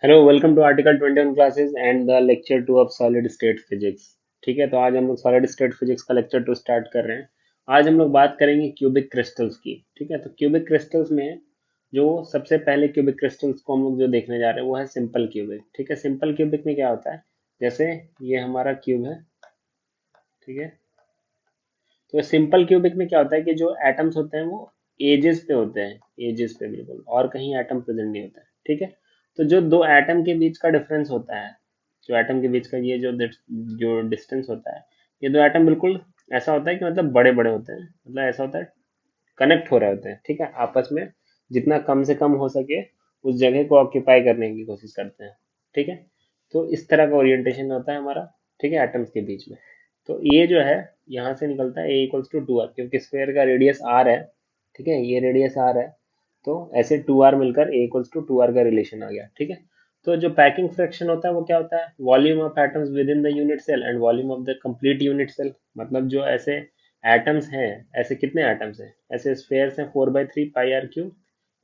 Hello welcome to article 21 classes and the lecture 2 of solid state physics. ठीक है, तो आज हम लोग सॉलिड स्टेट फिजिक्स का लेक्चर 2 स्टार्ट कर रहे हैं। आज हम लोग बात करेंगे क्यूबिक क्रिस्टल्स की। ठीक है, तो क्यूबिक क्रिस्टल्स में जो सबसे पहले क्यूबिक क्रिस्टल्स को हम लोग जो देखने जा रहे हैं वो है सिंपल क्यूबिक। ठीक है, सिंपल क्यूबिक में क्या होता है, जैसे ये हमारा क्यूब है। ठीक है, तो सिंपल क्यूबिक में क्या होता है कि जो एटम्स होते हैं वो एजेस पे होते हैं, एजेस पे बिल्कुल, और कहीं एटम प्रेजेंट नहीं होता है। ठीक है, तो जो दो एटम के बीच का डिफरेंस होता है, जो एटम के बीच का ये जो डिस्टेंस होता है, ये दो एटम बिल्कुल ऐसा होता है कि मतलब बड़े बड़े होते हैं, मतलब ऐसा होता है कनेक्ट हो रहे होते हैं। ठीक है, आपस में जितना कम से कम हो सके उस जगह को ऑक्यूपाई करने की कोशिश करते हैं। ठीक है, तो इस तरह का ओरिएंटेशन होता है हमारा। ठीक है, एटम्स के बीच में। तो ये जो है यहाँ से निकलता है A = 2r, क्योंकि स्फेयर का रेडियस r है। ठीक है, ये रेडियस r है, तो ऐसे 2r मिलकर A = 2r का रिलेशन आ गया। ठीक है, तो जो पैकिंग फ्रैक्शन होता है वो क्या होता है, volume of atoms within the unit cell and volume of the complete unit cell. मतलब जो ऐसे एटम्स हैं, ऐसे कितने एटम्स हैं, ऐसे स्फेयर्स हैं 4/3 πr³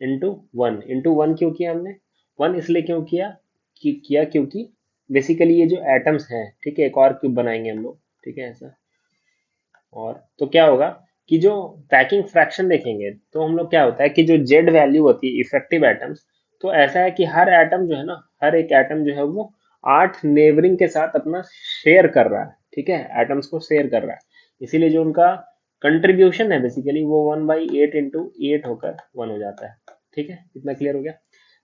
इंटू वन क्यों किया हमने, वन इसलिए क्यों किया क्योंकि बेसिकली ये जो एटम्स हैं, ठीक है, एक और क्यूब बनाएंगे हम लोग। ठीक है, ऐसा। और तो क्या होगा कि जो पैकिंग फ्रैक्शन देखेंगे तो हम लोग क्या होता है कि जो जेड वैल्यू होती है इफेक्टिव एटम्स, तो ऐसा है कि हर एटम जो है ना, हर एक एटम जो है वो 8 नेबरिंग के साथ अपना शेयर कर रहा है। ठीक है, एटम्स को शेयर कर रहा है, इसीलिए जो उनका कंट्रीब्यूशन है बेसिकली वो 1/8 × 8 होकर 1 हो जाता है। ठीक है, इतना क्लियर हो गया।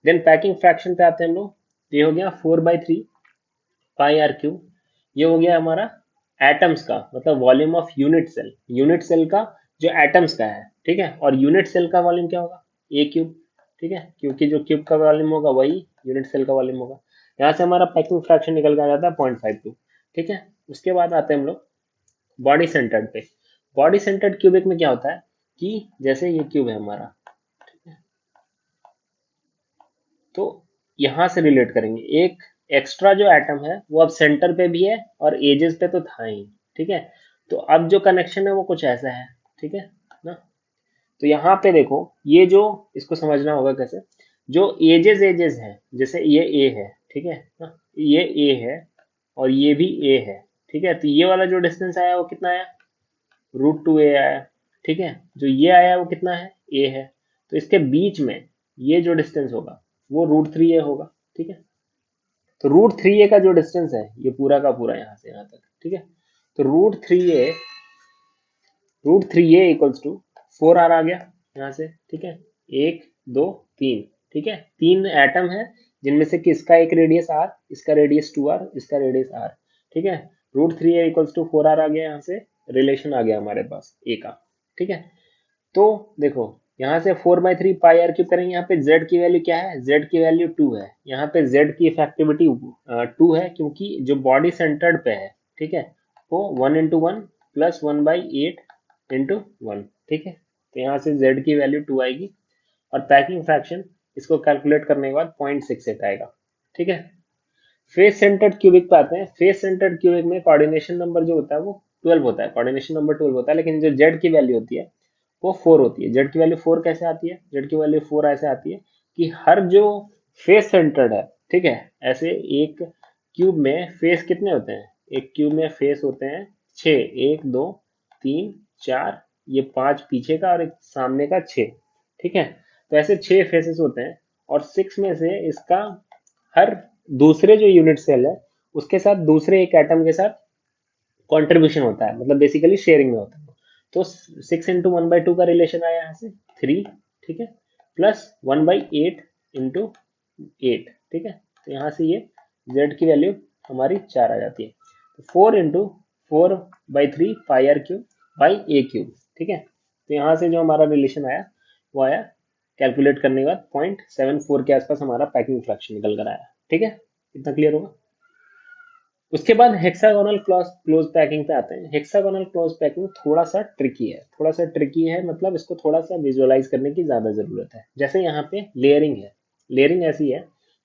देन पैकिंग फ्रैक्शन पे आते हैं हम लोग। ये हो गया 4/3 πr³ ये हो गया हमारा एटम्स का, मतलब volume of unit cell, unit cell का जो एटम्स का है। ठीक है, और यूनिट सेल का वॉल्यूम क्या होगा, A³। ठीक है, क्योंकि जो क्यूब का वॉल्यूम होगा वही यूनिट सेल का वॉल्यूम होगा। यहाँ से हमारा पैकिंग फ्रैक्शन निकल के आ जाता है 0.52। ठीक है, उसके बाद आते हैं हम लोग बॉडी सेंटर्ड पे। बॉडी सेंटर्ड क्यूबिक में क्या होता है कि जैसे ये क्यूब है हमारा, तो यहां से रिलेट करेंगे, एक एक्स्ट्रा जो एटम है वो अब सेंटर पे भी है और एजेस पे तो था ही। ठीक है, तो अब जो कनेक्शन है वो कुछ ऐसा है। ठीक है ना, तो यहाँ पे देखो, ये जो, इसको समझना होगा कैसे, जो एजेस एजेस है, जैसे ये ए है। ठीक है ना, ये ए है और ये भी ए है। ठीक है, तो ये वाला जो डिस्टेंस आया वो कितना आया, √2a आया। ठीक है, जो ये आया वो कितना है, ए है। तो इसके बीच में ये जो डिस्टेंस होगा वो √3a होगा। ठीक है, तो √3a का जो डिस्टेंस है ये पूरा का पूरा यहाँ से यहाँ तक। ठीक है, तो √3a = 4r आ गया यहाँ से। ठीक है, एक, दो, तीन। ठीक है, तीन एटम है जिनमें से किसका एक रेडियस r, इसका रेडियस 2r, इसका रेडियस r। ठीक है, √3a = 4r आ गया, यहाँ से रिलेशन आ गया हमारे पास a का। ठीक है, तो देखो, यहाँ से 4/3 πr³ करेंगे, यहाँ पे z की वैल्यू क्या है, z की वैल्यू 2 है। यहाँ पे z की इफेक्टिविटी 2 है, क्योंकि जो बॉडी सेंटर्ड पे है, ठीक है, वो 1 × 1 + 1/8 × 1। ठीक है, तो यहाँ से z की वैल्यू 2 आएगी, और पैकिंग फ्रैक्शन इसको कैलकुलेट करने के बाद 0.68 आएगा। ठीक है, फेस सेंटर्ड क्यूबिक पे आते हैं। फेस सेंटर्ड क्यूबिक में कोऑर्डिनेशन नंबर जो होता है वो 12 होता है, कोऑर्डिनेशन नंबर 12 होता है, लेकिन जो जेड की वैल्यू होती है वो 4 होती है। जेड की वैल्यू 4 कैसे आती है, जेड की वैल्यू 4 ऐसे आती है कि हर जो फेस सेंटर्ड है, ठीक है, ऐसे एक क्यूब में फेस कितने होते हैं, एक क्यूब में फेस होते हैं 6, 1 2 3 4, ये 5 पीछे का और एक सामने का 6। ठीक है, तो ऐसे 6 फेसेस होते हैं, और 6 में से इसका हर दूसरे जो यूनिट सेल है उसके साथ दूसरे एक एटम के साथ कंट्रीब्यूशन होता है, मतलब बेसिकली शेयरिंग में होता है। तो 6 × 1/2 का रिलेशन आया यहाँ से 3। ठीक है, प्लस 1/8 × 8। ठीक है, तो यहाँ से ये z की वैल्यू हमारी 4 आ जाती है। तो 4 × 4/3 πr³ ठीक है, तो यहाँ से जो हमारा रिलेशन आया वो आया, कैलकुलेट करने के बाद 0.74 के आसपास हमारा पैकिंग फ्रैक्शन निकल कर आया। ठीक है, इतना क्लियर होगा। उसके बाद हेक्सागोनल क्लोज पैकिंग पे आते हैं। हेक्सागोनल क्लोज पैकिंग थोड़ा सा ट्रिकी है, थोड़ा सा ट्रिकी है, मतलब इसको थोड़ा सा विजुअलाइज करने की ज्यादा जरूरत है। जैसे यहाँ पे लेयरिंग है, लेयरिंग ऐसी है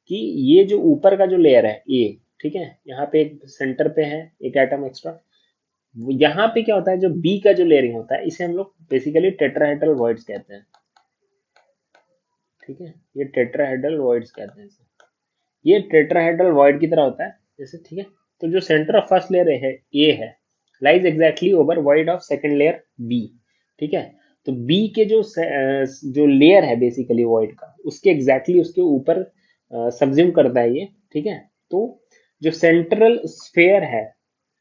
कि ये जो ऊपर का जो लेयर है ए, ठीक है, यहाँ पे एक सेंटर पे है एक एटम एक्स्ट्रा। यहाँ पे क्या होता है, जो बी का जो लेयरिंग होता है इसे हम लोग बेसिकली टेट्राहेड्रल वॉइड्स कहते हैं। ठीक है, ये टेट्राहेड्रल वॉइड्स कहते हैं इसे। ये टेट्राहेड्रल वॉइड की तरह होता है जैसे, ठीक है। तो जो सेंटर ऑफ फर्स्ट लेयर है ए है, lies exactly over void of second layer B, ठीक है। तो बी के जो लेयर है बेसिकली वॉइड का, उसके एग्जैक्टली उसके ऊपर सब्ज्यूम करता है ये, ठीक है। तो जो सेंट्रल स्फेयर है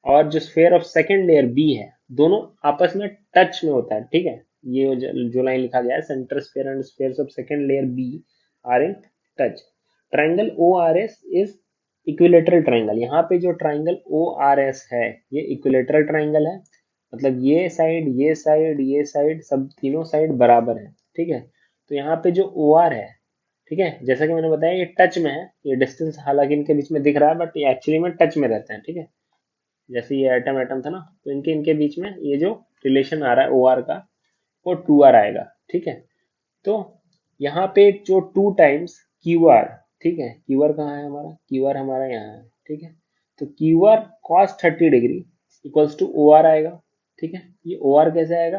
और जो sphere of second layer B है, दोनों आपस में टच में होता है, ठीक है। ये जो लाइन लिखा गया है, centre sphere and sphere of second layer B are in touch. Triangle O R S is equilateral triangle. यहाँ पे जो ट्राइंगल ओ आर एस है, ये इक्विलेटरल ट्राइंगल है, मतलब ये साइड, ये साइड, ये साइड, सब तीनों साइड बराबर है, ठीक है। तो यहाँ पे जो ओ आर है, ठीक है, जैसा कि मैंने बताया, ये टच में है। ये डिस्टेंस हालांकि इनके बीच में दिख रहा है, बट ये एक्चुअली में टच में रहते हैं, ठीक है। जैसे ये एटम एटम था ना, तो इनके इनके बीच में ये जो रिलेशन आ रहा है ओ आर का, वो टू आर आएगा, ठीक है। तो यहाँ पे जो टू टाइम्स क्यू आर, ठीक है, क्यू आर कहाँ है हमारा, क्यू आर हमारा यहाँ है, ठीक है। तो Q R cos 30 degree equals to O R आएगा, ठीक है। ये ओ आर कैसे आएगा,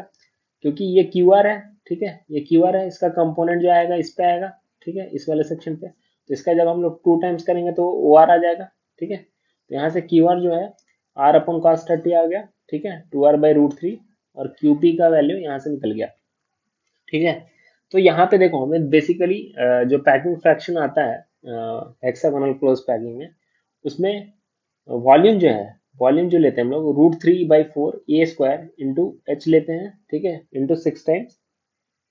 क्योंकि ये क्यू आर है, ठीक है, ये क्यू आर है, इसका कंपोनेंट जो आएगा इस पे आएगा, ठीक है, इस वाले सेक्शन पे। तो इसका जब हम लोग टू टाइम्स करेंगे तो ओ आर आ जाएगा, ठीक है। तो यहाँ से क्यू आर जो है आर अपन कॉस 30 आ गया, ठीक है, 2r/√3, और क्यू पी का वैल्यू यहाँ से निकल गया, ठीक है। तो यहाँ पे देखो हमें बेसिकली जो पैकिंग फ्रैक्शन आता है हेक्सागोनल क्लोज पैकिंग में, उसमें वॉल्यूम जो है, वॉल्यूम जो लेते हैं हम लोग, √3/4 ए स्क्वायर इंटू एच लेते हैं, ठीक है, into 6 times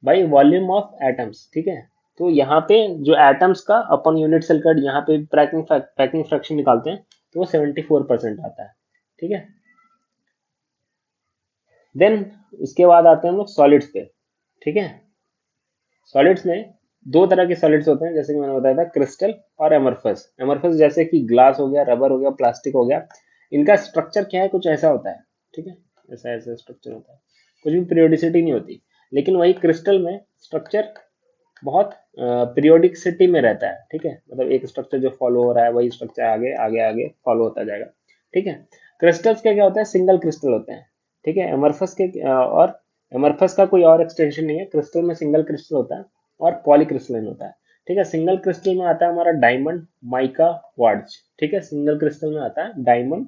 by volume of atoms, ठीक है। तो यहाँ पे जो एटम्स का अपन यूनिट सेल का यहाँ पे पैकिंग फ्रैक्शन निकालते हैं, तो वो 74% आता है, ठीक है। देन उसके बाद आते हैं हम लोग सॉलिड्स पे, ठीक है। सॉलिड्स में दो तरह के सॉलिड्स होते हैं, जैसे कि मैंने बताया था, क्रिस्टल और एमरफस। एमरफस जैसे कि ग्लास हो गया, रबर हो गया, प्लास्टिक हो गया। इनका स्ट्रक्चर क्या है, कुछ ऐसा होता है, ठीक है, ऐसा ऐसा स्ट्रक्चर होता है, कुछ भी पीरियोडिसिटी नहीं होती। लेकिन वही क्रिस्टल में स्ट्रक्चर बहुत पीरियोडिसिटी में रहता है, ठीक है, मतलब एक स्ट्रक्चर जो फॉलो हो रहा है वही स्ट्रक्चर आगे आगे आगे फॉलो होता जाएगा, ठीक है। क्रिस्टल्स का क्या होता है, सिंगल क्रिस्टल होते हैं, ठीक है। एमरफस के और एमरफस का कोई और एक्सटेंशन नहीं है, क्रिस्टल में सिंगल क्रिस्टल होता है और पॉलीक्रिस्टलाइन होता है, ठीक है। सिंगल क्रिस्टल में आता है हमारा डायमंड, माइका, क्वार्ट्ज, ठीक है। सिंगल क्रिस्टल में आता है diamond,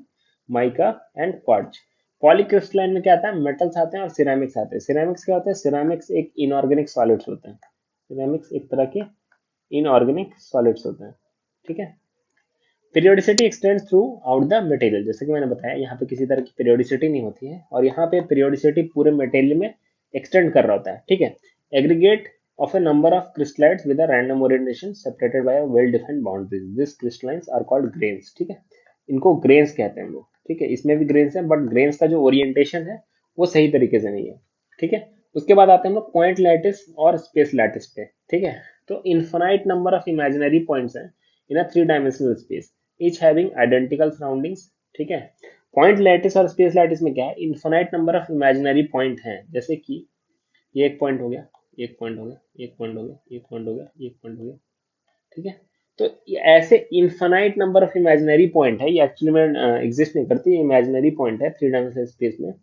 mica and quartz. Polycrystalline में क्या आता है, मेटल्स आते हैं और सिरेमिक्स आते हैं। सिरेमिक्स क्या होते हैं, सिरेमिक्स एक इनऑर्गेनिक सॉलिड्स होते हैं। सिरेमिक्स एक तरह के इनऑर्गेनिक सॉलिड्स होते हैं, ठीक है। Periodicity x tends through out the material, जैसे कि मैंने बताया, यहाँ पे किसी तरह की पीरियोडिसिटी नहीं होती है, और यहाँ पे पीरियोडिसिटी पूरे मटेरियल में एक्सटेंड कर रहा होता है, ठीक है। Aggregate of a number of crystallites with a random orientation separated by a well defined boundaries, these crystallines are called grains, ठीक है। इनको ग्रेन्स कहते हैं हम लोग, ठीक है। इसमें भी ग्रेन्स है, बट ग्रेन्स का जो ओरिएंटेशन है वो सही तरीके से नहीं है, ठीक है। उसके बाद आते हैं हम लोग पॉइंट लैटिस और स्पेस लैटिस पे, ठीक है। तो infinite number of imaginary points हैं इन अ 3 dimensional space, each having identical surroundings, ठीक है। पॉइंट लैटिस और स्पेस लैटिस में क्या है, infinite number of imaginary point हैं, जैसे कि ये एक पॉइंट हो गया, एक पॉइंट हो गया, एक पॉइंट हो गया, एक पॉइंट हो गया, एक पॉइंट हो गया, ठीक है। तो ये ऐसे infinite number of imaginary point है, ये एक्चुअली में एग्जिस्ट नहीं करती, ये इमेजिनरी पॉइंट है 3 डायमेंशनल स्पेस में।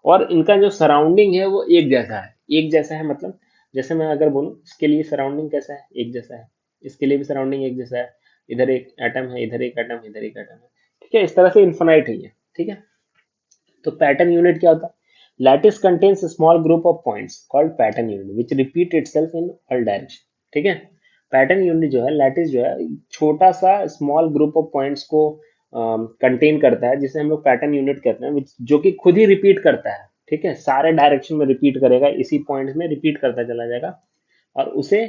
और इनका जो सराउंडिंग है वो एक जैसा है, एक जैसा है मतलब, जैसे मैं अगर बोलूँ इसके लिए सराउंडिंग कैसा है, एक जैसा है, इसके लिए भी सराउंडिंग एक जैसा है, इधर एक एटम है, इधर एक एटम, इधर एक एटम है, ठीक है। इस तरह से इन्फिनाइट है ये, ठीक है। तो पैटर्न यूनिट क्या होता है, lattice contains small group of points called pattern unit which repeat itself in all direction, ठीक है। पैटर्न यूनिट जो है, लैटिस जो है, छोटा सा स्मॉल ग्रुप ऑफ पॉइंट्स को कंटेन करता है, जिसे हम लोग पैटर्न यूनिट कहते हैं, जो कि खुद ही रिपीट करता है, ठीक है, सारे डायरेक्शन में रिपीट करेगा, इसी पॉइंट में रिपीट करता चला जाएगा, और उसे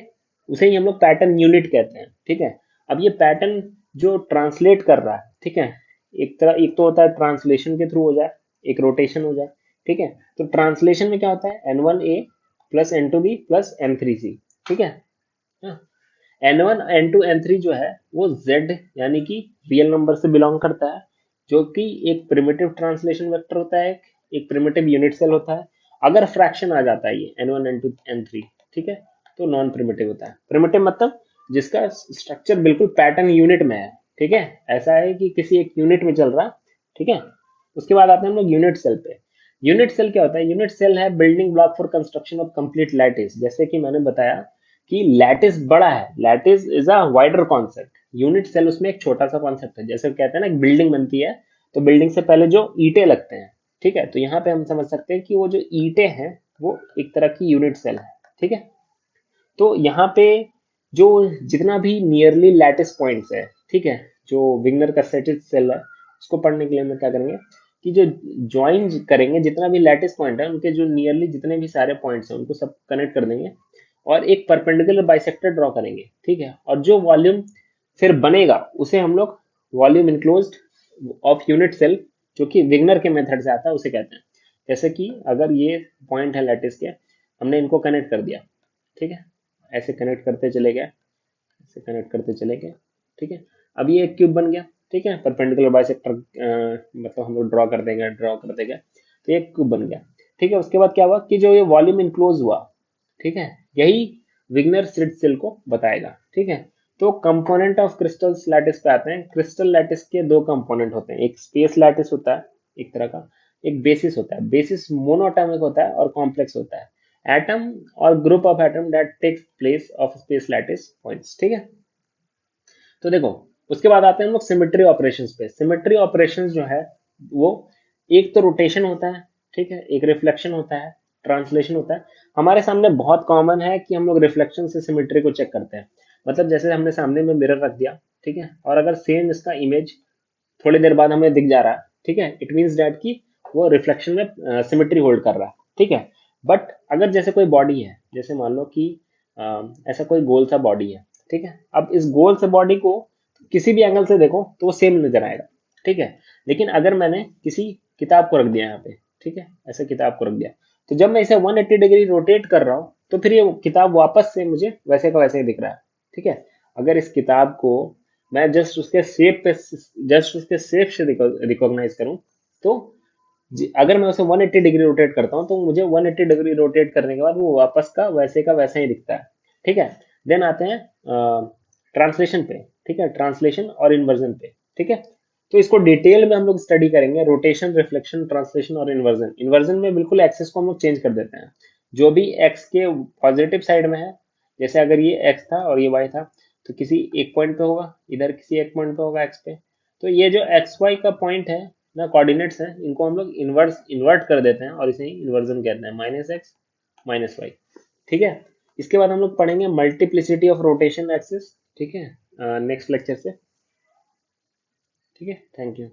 उसे ही हम लोग पैटर्न यूनिट कहते हैं, ठीक है। अब ये पैटर्न जो ट्रांसलेट कर रहा है, ठीक है, एक तो होता है ट्रांसलेशन के थ्रू हो जाए, एक रोटेशन हो जाए, ठीक है। तो ट्रांसलेशन में क्या होता है, N1A plus N2B plus N3C, ठीक है। N1 N2 N3 जो है वो Z यानी कि रियल नंबर से बिलोंग करता है, जो कि एक प्रिमिटिव ट्रांसलेशन वेक्टर होता है, एक प्रिमिटिव यूनिट सेल होता है। अगर फ्रैक्शन आ जाता है ये N1 N2 N3, ठीक है, तो नॉन प्रिमिटिव होता है। प्रिमिटिव मतलब जिसका स्ट्रक्चर बिल्कुल पैटर्न यूनिट में है, ठीक है, ऐसा है कि किसी एक यूनिट में चल रहा, ठीक है। उसके बाद आते हैं हम लोग यूनिट सेल पे। यूनिट सेल क्या होता है, यूनिट सेल है building block for construction of complete lattice. जैसे कि मैंने बताया कि लैटिस बड़ा है, lattice is a wider concept, unit cell उसमें एक छोटा सा कॉन्सेप्ट है, जैसे कहते हैं ना एक बिल्डिंग बनती है तो बिल्डिंग से पहले जो ईंटें लगते हैं, ठीक है, तो यहाँ पे हम समझ सकते हैं कि वो जो ईंटें हैं वो एक तरह की यूनिट सेल है, ठीक है। तो यहाँ पे जो जितना भी नियरली लैटिस पॉइंट्स है, ठीक है, जो विग्नर कर्सेटिस सेल है उसको पढ़ने के लिए हम क्या करेंगे कि जो ज्वाइन करेंगे जितना भी लैटिस पॉइंट है उनके जो नियरली जितने भी सारे पॉइंट्स हैं उनको सब कनेक्ट कर देंगे और एक परपेंडिकुलर बाइसेक्टर ड्रॉ करेंगे, ठीक है। और जो वॉल्यूम फिर बनेगा उसे हम लोग volume enclosed of unit cell, जो कि विग्नर के मेथड से आता है, उसे कहते हैं। जैसे कि अगर ये पॉइंट है लैटिस के, हमने इनको कनेक्ट कर दिया, ठीक है, ऐसे कनेक्ट करते चले गए, ऐसे कनेक्ट करते चले गए, ठीक है। अब ये एक क्यूब बन गया, ठीक है, परपेंडिकुलर बाइसेक्टर मतलब हम लोग ड्रॉ करते गए तो ये क्यूब बन गया, ठीक है। उसके बाद क्या हुआ कि जो ये वॉल्यूम इनक्लोज हुआ, ठीक है, यही विग्नर स्लिट सेल को बताएगा, ठीक है। तो कंपोनेंट ऑफ क्रिस्टल लैटिस पे आते हैं। क्रिस्टल लैटिस के दो कंपोनेंट होते हैं, एक स्पेस लैटिस होता है एक तरह का, एक बेसिस होता है। बेसिस मोनोटॉमिक होता है और कॉम्प्लेक्स होता है, एटम और group of atom that takes place of space lattice points, ठीक है। तो देखो, उसके बाद आते हैं हम लोग सिमेट्री ऑपरेशंस पे। सिमेट्री ऑपरेशंस जो है वो एक तो रोटेशन होता है, ठीक है, एक रिफ्लेक्शन होता है, ट्रांसलेशन होता है। हमारे सामने बहुत कॉमन है कि हम लोग रिफ्लेक्शन से सिमेट्री को चेक करते हैं। मतलब जैसे हमने सामने में मिरर रख दिया, ठीक है, और अगर सेम इसका इमेज थोड़ी देर बाद हमें दिख जा रहा है, ठीक है, इट मीन्स दैट कि वो रिफ्लेक्शन में सिमेट्री होल्ड कर रहा है, ठीक है। बट अगर जैसे कोई बॉडी है, जैसे मान लो कि ऐसा कोई गोल सा बॉडी है, ठीक है, अब इस गोल से बॉडी को किसी भी एंगल से देखो तो वो सेम नजर आएगा, ठीक है। लेकिन अगर मैंने किसी किताब को रख दिया यहाँ पे, ठीक है, ऐसे किताब को रख दिया, तो जब मैं इसे 180 डिग्री रोटेट कर रहा हूँ तो फिर ये किताब वापस से मुझे वैसे का वैसे ही दिख रहा है, ठीक है। अगर इस किताब को मैं जस्ट उसके शेप से रिकॉग्नाइज करूं तो अगर मैं उसे 180 डिग्री रोटेट करता हूं तो मुझे 180 डिग्री रोटेट करने के बाद वो वापस का वैसा ही दिखता है, ठीक है। देन आते हैं ट्रांसलेशन पे, ठीक है, ट्रांसलेशन और इन्वर्जन पे, ठीक है। तो इसको डिटेल में हम लोग स्टडी करेंगे, रोटेशन, रिफ्लेक्शन, ट्रांसलेशन और इन्वर्जन। इन्वर्जन में बिल्कुल एक्सेस को हम लोग चेंज कर देते हैं, जो भी एक्स के पॉजिटिव साइड में है, जैसे अगर ये एक्स था और ये वाई था, तो किसी एक पॉइंट पे होगा, इधर किसी एक पॉइंट पे होगा एक्स पे। तो ये जो एक्स वाई का पॉइंट है ना, कोऑर्डिनेट्स हैं, इनको हम लोग इन्वर्ट कर देते हैं और इसे इन्वर्जन कहते हैं, माइनस एक्स माइनस वाई, ठीक है। इसके बाद हम लोग पढ़ेंगे मल्टीप्लिसिटी ऑफ रोटेशन एक्सिस, ठीक है, नेक्स्ट लेक्चर से, ठीक है। Thank you.